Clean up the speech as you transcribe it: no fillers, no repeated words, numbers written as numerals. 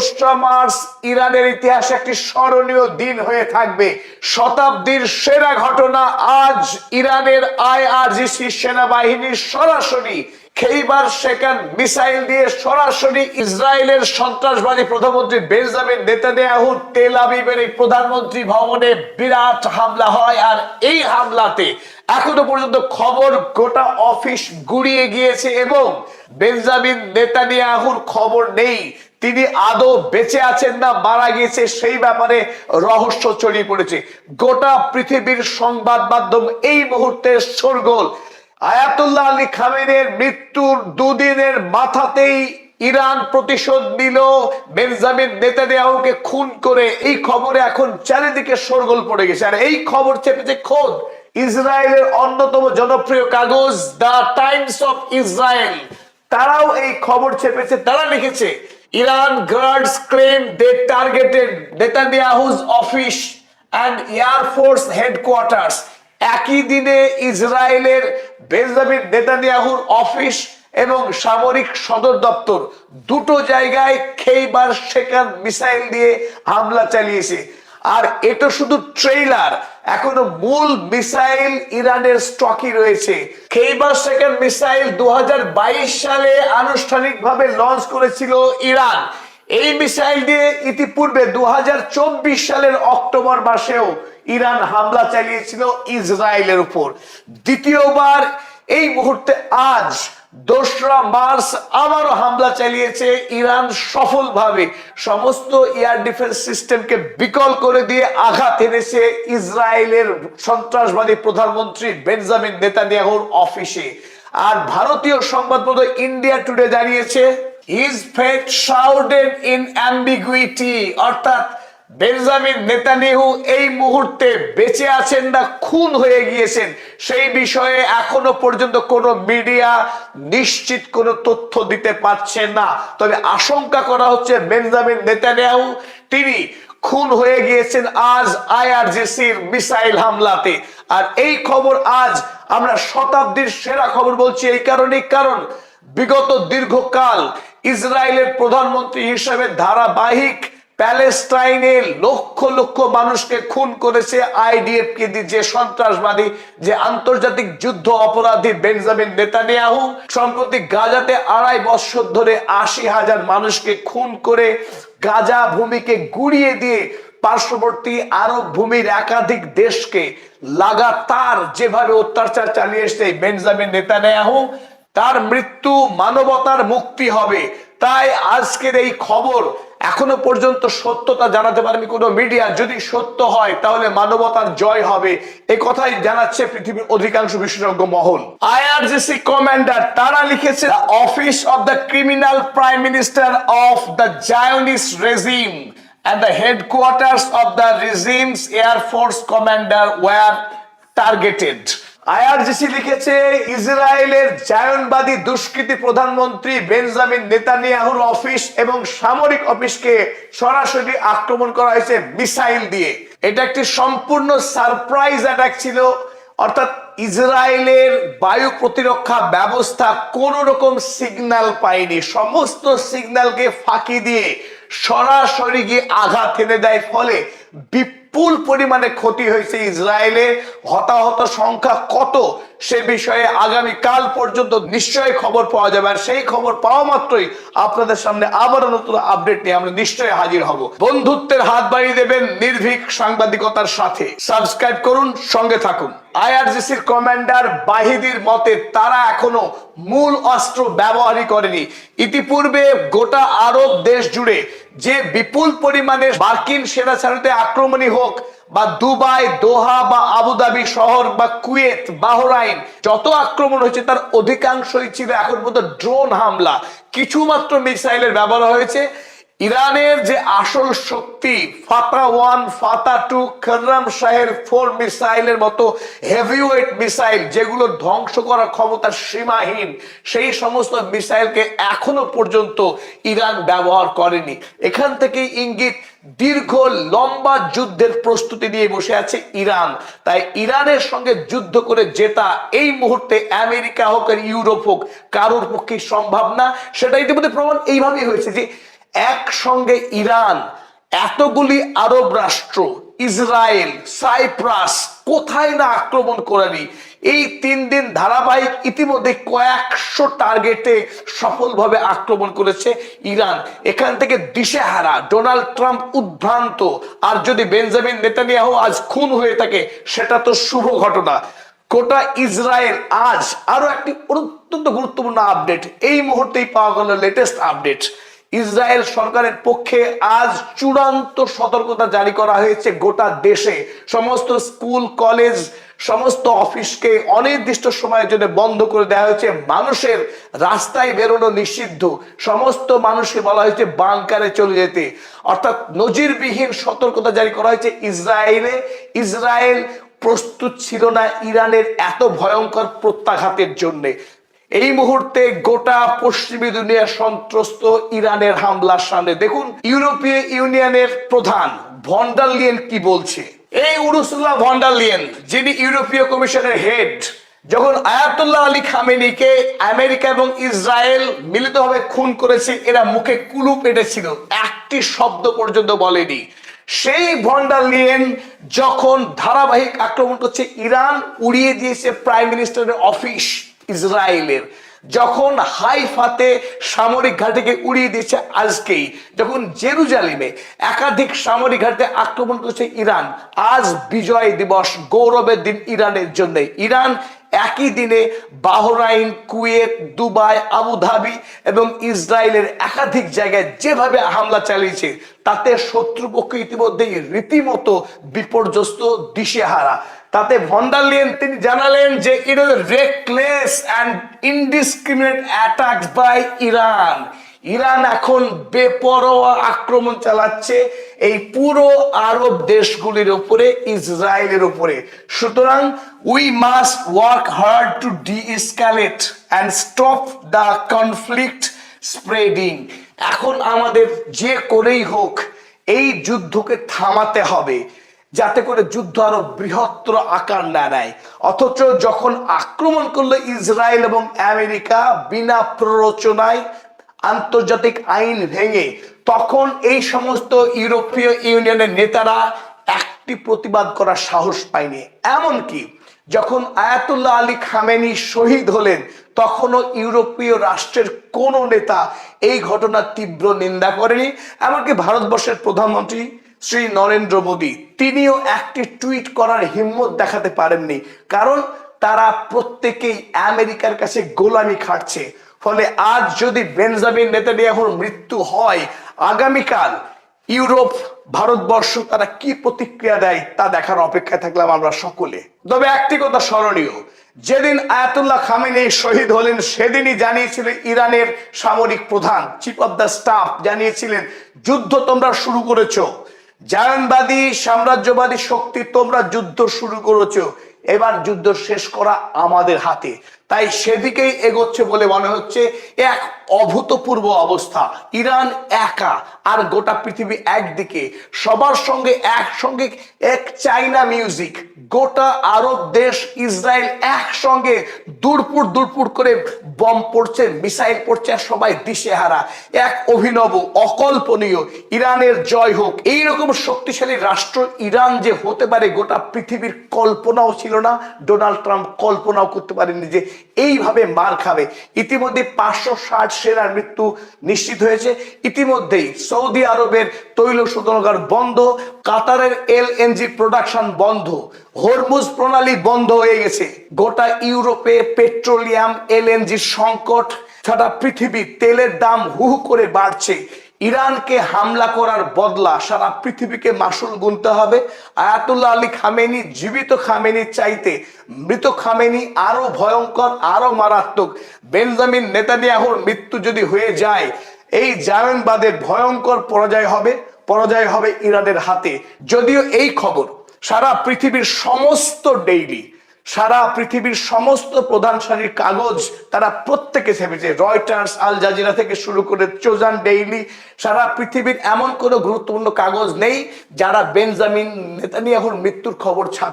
2রা March ইরানের ইতিহাসে একটি স্মরণীয় দিন হয়ে থাকবে। শতাব্দীর সেরা ঘটনা, আজ ইরানের আইআরজিসি সেনাবাহিনী সরাসরি খেইবার শেকান মিসাইল দিয়ে সরাসরি ইসরায়েলের সন্ত্রাসবাদী প্রধানমন্ত্রী বেঞ্জামিন নেতানিয়াহুর তেল আবিবের এই প্রধানমন্ত্রী ভবনে বিরাট হামলা হয়। আর এই হামলাতে এখনো পর্যন্ত খবর গোটা অফিস গুড়িয়ে গিয়েছে এবং বেঞ্জামিন নেতানিয়াহুর খবর নেই, তিনি আদৌ বেঁচে আছেন না মারা গিয়েছে সেই ব্যাপারে রহস্য ছড়িয়ে পড়েছে। গোটা পৃথিবীর সংবাদ মাধ্যম এই মুহূর্তে শোরগোল। আয়াতুল্লাহ আলী খামেনির মৃত্যুর দুদিনের মাথাতেই ইরান প্রতিশোধ নিল বেঞ্জামিন নেতানিয়াহুকে খুন করে, এই খবরে এখন চারিদিকে শোরগোল পড়ে গেছে। আর এই খবর চেপেছে খোদ ইসরায়েলের অন্যতম জনপ্রিয় কাগজ দ্য টাইমস অফ ইসরায়েল, তারাও এই খবর চেপেছে। তারা লিখেছে, Iran guards claim they targeted Netanyahu's office and air force headquarters. একই দিনে ইসরায়েলের বেঞ্জামিন নেতানিয়াহুর অফিস এবং সামরিক সদর দপ্তর দুটো জায়গায় খেইবার শেকান মিসাইল দিয়ে হামলা চালিয়েছে। আর এটা শুধু ট্রেইলার, এখনো মূল মিসাইল ইরানের স্টকই রয়েছে। খেইবার শেকান মিসাইল 2022 সালে আনুষ্ঠানিকভাবে লঞ্চ করেছিল ইরান। এই মিসাইল দিয়ে ইতিপূর্বে 2024 সালের অক্টোবর মাসেও ইরান হামলা চালিয়েছিল ইসরায়েলের উপর। দ্বিতীয়বার এই মুহূর্তে আজ 2রা মার্চ আবারও হামলা চালিয়েছে ইরান সফলভাবে। সমস্ত এয়ার ডিফেন্স সিস্টেমকে বিকল করে দিয়ে আঘাত এনেছে ইসরায়েলের সন্ত্রাসবাদী প্রধানমন্ত্রী বেঞ্জামিন নেতানিয়াহুর অফিসে। আর ভারতীয় সংবাদপত্র ইন্ডিয়া টুডে জানিয়েছে, his fate shrouded in ambiguity, অর্থাৎ বেঞ্জামিন নেতানিয়াহু এই মুহূর্তে বেঁচে আছেন না খুন হয়ে গিয়েছেন সেই বিষয়ে এখনো পর্যন্ত কোনো মিডিয়া নিশ্চিত কোনো তথ্য দিতে পারছে না। তবে আশঙ্কা করা হচ্ছে বেঞ্জামিন নেতানিয়াহু তিনি খুন হয়ে গিয়েছেন আজ আইআরজিসির মিসাইল হামলাতে। আর এই খবর আজ আমরা শতাব্দীর সেরা খবর বলছি এই কারণেই, কারণ বিগত দীর্ঘকাল ইসরায়েলের প্রধানমন্ত্রী হিসেবে ধারাবাহিক প্যালেস্টাইনে লক্ষ লক্ষ মানুষকে খুন করেছে আইডিএফ কে দিয়ে, যে সন্ত্রাসবাদী, যে আন্তর্জাতিক যুদ্ধ অপরাধী বেঞ্জামিন নেতানিয়াহু সম্প্রতি গাজাতে 2.5 বছর ধরে 80,000 মানুষকে খুন করে গাজা ভূমিকে গুড়িয়ে দিয়ে পার্শ্ববর্তী আরব ভূমির একাধিক দেশকে লাগাতার যেভাবে অত্যাচার চালিয়ে এসেছে বেঞ্জামিন নেতানিয়াহু, তার মৃত্যু মানবতার মুক্তি হবে। তাই আজকের এই খবর এখনো পর্যন্ত সত্যতা জানাতে পারেনি কোনো মিডিয়া। যদি সত্য হয় তাহলে মানবতার জয় হবে, এই কথাই জানাচ্ছে পৃথিবীর অধিকাংশ বিশেষজ্ঞ মহল। আইআরজিসি কমান্ডার তারা লিখেছে, office of the criminal prime minister of the Zionist regime and the headquarters of the regime's air force commander were targeted. IRGC লিখেছে, ইসরায়েলের জায়নবাদী দুষ্কৃতী প্রধানমন্ত্রী বেঞ্জামিন নেতানিয়াহুর অফিস এবং সামরিক অফিসকে সরাসরি আক্রমণ করা হয়েছে মিসাইল দিয়ে। এটা একটি সম্পূর্ণ সারপ্রাইজ অ্যাটাক ছিল, অর্থাৎ ইসরায়েলের বায়ু প্রতিরক্ষা ব্যবস্থা কোন রকম সিগন্যাল পায়নি, সমস্ত সিগন্যালকে ফাঁকি দিয়ে সরাসরি গিয়ে আঘাত এনে দেয়। ফলে বিপুল পরিমাণে ক্ষতি হয়েছে ইসরায়েলে। হতাহত সংখ্যা কত সে বিষয়ে আগামী কাল পর্যন্ত নিশ্চয়ই খবর পাওয়া যাবে। আর সেই খবর পাওয়া মাত্রই আপনাদের সামনে আবারও নতুন আপডেট নিয়ে আমরা নিশ্চয়ই হাজির হব। বন্ধুত্বের হাত বাড়িয়ে দেবেন নির্ভীক সাংবাদিকতার সাথে। সাবস্ক্রাইব করুন, সঙ্গে থাকুন। আইআরজিসির কমান্ডার বাহিনীর মতে তারা এখনো মূল অস্ত্র ব্যবহারই করেনি। ইতিপূর্বে গোটা আরব দেশ জুড়ে যে বিপুল পরিমাণে মার্কিন সেনা ছাড়তে আক্রমণই হোক বা দুবাই, দোহা বা আবুধাবি শহর বা কুয়েত, বাহরাইন যত আক্রমণ হয়েছে তার অধিকাংশই ছিল এখন পর্যন্ত ড্রোন হামলা। কিছু মাত্র মিসাইলের ব্যবহার হয়েছে। ইরানের যে আসল শক্তি ফাতা 1, ফাতা 2, খররাম শাহের 4 মিসাইলের মতো হেভিওয়েট মিসাইল যেগুলো ধ্বংস করার ক্ষমতা সীমাহীন, সেই সমস্ত মিসাইলকে এখনো পর্যন্ত ইরান ব্যবহার করেনি। এখান থেকে ইঙ্গিত দীর্ঘ লম্বা যুদ্ধের প্রস্তুতি নিয়ে বসে আছে ইরান। তাই ইরানের সঙ্গে যুদ্ধ করে জেতা এই মুহূর্তে আমেরিকা হোক আর ইউরোপ হোক কারোর পক্ষে সম্ভব না। সেটা ইতিমধ্যে প্রমাণ এইভাবেই হয়েছে যে একসঙ্গে ইরান, এতগুলি আরব রাষ্ট্র, ইসরায়েল, সাইপ্রাস, কোথায় না আক্রমণ করেনি। এই 3 দিন ধারাবাহিক ইতিমধ্যে কয়েকশো টার্গেটে সফলভাবে আক্রমণ করেছে ইরান। এখান থেকে দিশেহারা, ডোনাল্ড ট্রাম্প উদ্ভ্রান্ত, আর যদি বেঞ্জামিন নেতানিয়াহু আজ খুন হয়ে থাকে সেটা তো শুভ ঘটনা। গোটা ইসরায়েল আজ আরো একটি অত্যন্ত গুরুত্বপূর্ণ আপডেট এই মুহূর্তেই পাওয়া গেল, লেটেস্ট আপডেট। ইসরায়েল সরকারের পক্ষে আজ চূড়ান্ত সতর্কতা জারি করা হয়েছে। গোটা দেশে সমস্ত স্কুল, কলেজ, সমস্ত অফিসকে অনির্দিষ্ট সময়ের জন্য বন্ধ করে দেওয়া হয়েছে। মানুষের রাস্তায় বেরোনো নিষিদ্ধ, সমস্ত মানুষকে বলা হয়েছে বাংকারে চলে যেতে। অর্থাৎ নজিরবিহীন সতর্কতা জারি করা হয়েছে ইসরায়েলে। ইসরায়েল প্রস্তুত ছিল না ইরানের এত ভয়ঙ্কর প্রত্যাঘাতের জন্য। এই মুহূর্তে গোটা পশ্চিমী দুনিয়া সন্ত্রস্ত ইরানের হামলার সামনে। দেখুন ইউরোপীয় ইউনিয়নের প্রধান ভন ডার লিয়েন কি বলছে। এই উরসুলা ভন ডার লিয়েন, যিনি ইউরোপীয় কমিশনের হেড, যখন আয়াতুল্লাহ আলী খামেনিকে আমেরিকা এবং ইসরায়েল মিলিতভাবে খুন করেছে, এরা মুখে কুলু পেটেছিল, একটি শব্দ পর্যন্ত বলেনি। সেই ভন ডার লিয়েন যখন ধারাবাহিক আক্রমণ করছে, ইরান উড়িয়ে দিয়েছে প্রাইম মিনিস্টারের অফিস ইসরায়েলের, যখন হাইফাতে সামরিক ঘাঁটিকে উড়িয়ে দিয়েছে আজকেই, যখন জেরুজালেমে একাধিক সামরিক ঘাঁটিতে আক্রমণ করেছে ইরান। আজ বিজয় দিবস, গৌরবের দিন ইরানের জন্য। ইরান একই দিনে বাহরাইন, কুয়েত, দুবাই, আবুধাবি এবং ইসরায়েলের একাধিক জায়গায় যেভাবে হামলা চালিয়েছে, তাতে শত্রুপক্ষ ইতিমধ্যেই রীতিমতো বিপর্যস্ত, দিশেহারা। তাতে ভন ডার লিয়েন তিনি জানালেন যে it is reckless and indiscriminate attacks by Iran. Iran এখন বেপরোয়া আক্রমণ চালাচ্ছে এই পুরো আরব দেশগুলির উপরে, ইসরায়েলের উপরে। সুতরাং we must work hard to deescalate and stop the conflict spreading. এখন আমাদের যে করেই হোক এই যুদ্ধকে থামাতে হবে, যাতে করে যুদ্ধ আরো বৃহত্তর আকার না নেয়। অথচ যখন আক্রমণ করলো ইসরায়েল এবং আমেরিকা বিনা প্ররোচনায়, আন্তর্জাতিক আইন ভেঙে, তখন এই সমস্ত ইউরোপীয় ইউনিয়নের নেতারা একটি প্রতিবাদ করার সাহস পায়নি। এমনকি যখন আয়াতুল্লাহ আলী খামেনি শহীদ হলেন, তখনও ইউরোপীয় রাষ্ট্রের কোন নেতা এই ঘটনার তীব্র নিন্দা করেনি। এমনকি ভারতবর্ষের প্রধানমন্ত্রী শ্রী নরেন্দ্র মোদী, তিনিও একটি টুইট করার হিম্মত দেখাতে পারেননি, কারণ তারা প্রত্যেকেই আমেরিকার কাছে গোলামি খাটছে। ফলে আজ যদি বেঞ্জামিন নেতানিয়াহুর মৃত্যু হয়, আগামীকাল ইউরোপ, ভারতবর্ষ তারা কি প্রতিক্রিয়া দেয় তা দেখার অপেক্ষায় থাকলাম আমরা সকলে। তবে একটি কথা স্মরণীয়, যেদিন আয়াতুল্লাহ খামেনি শহীদ হলেন সেদিনই জানিয়েছিলেন ইরানের সামরিক প্রধান, চিফ অফ দ্য স্টাফ জানিয়েছিলেন, যুদ্ধ তোমরা শুরু করেছো, জায়নবাদী সাম্রাজ্যবাদী শক্তি তোমরা যুদ্ধ শুরু করেছো, এবার যুদ্ধ শেষ করা আমাদের হাতে। তাই সেদিকেই এগোচ্ছে বলে মনে হচ্ছে। এক অভূতপূর্ব অবস্থা, ইরান একা আর গোটা পৃথিবী একদিকে, সবার সঙ্গে একসঙ্গে এক চাইনা মিউজিক, গোটা আরব দেশ, ইসরায়েল একসঙ্গে দুরপুর দুরপুর করে বম পড়ছে, মিসাইল পড়ছে, আর সবাই দিশেহারা। এক অভিনব, অকল্পনীয়, ইরানের জয় হোক। এইরকম শক্তিশালী রাষ্ট্র ইরান যে হতে পারে গোটা পৃথিবীর কল্পনাও ছিল না। ডোনাল্ড ট্রাম্প কল্পনাও করতে পারেননি যে এইভাবে মার খাবে। ইতিমধ্যে 560 সেনার মৃত্যু নিশ্চিত হয়েছে। ইতিমধ্যেই সৌদি আরবের তৈল শোধনাগার বন্ধ, কাতারের এলএনজি প্রোডাকশন বন্ধ, হরমুজ প্রণালী বন্ধ হয়ে গেছে। গোটা ইউরোপে পেট্রোলিয়াম, এলএনজি সংকট, সারা পৃথিবী তেলের দাম হু হু করে বাড়ছে। ইরানকে হামলা করার বদলা সারা পৃথিবীকে মাসুল গুনতে হবে। আয়াতুল্লাহ আলী খামেনি, জীবিত খামেনি চাইতে মৃত খামেনি আরো ভয়ঙ্কর, আরো মারাত্মক। বেঞ্জামিন নেতানিয়াহুর মৃত্যু যদি হয়ে যায়, এই জায়নবাদের ভয়ঙ্কর পরাজয় হবে ইরানের হাতে। যদিও এই খবর সারা পৃথিবীর সমস্ত ডেইলি, সারা পৃথিবীর সমস্ত প্রধান সারির কাগজ তারা প্রত্যেকে ছেপেছে, রয়টার্স, আল জাজিরা থেকে শুরু করে চোজান ডেইলি, সারা পৃথিবীর এমন কোনো গুরুত্বপূর্ণ কাগজ নেই যারা বেঞ্জামিন নেতানিয়াহুর মৃত্যুর খবর ছাপে।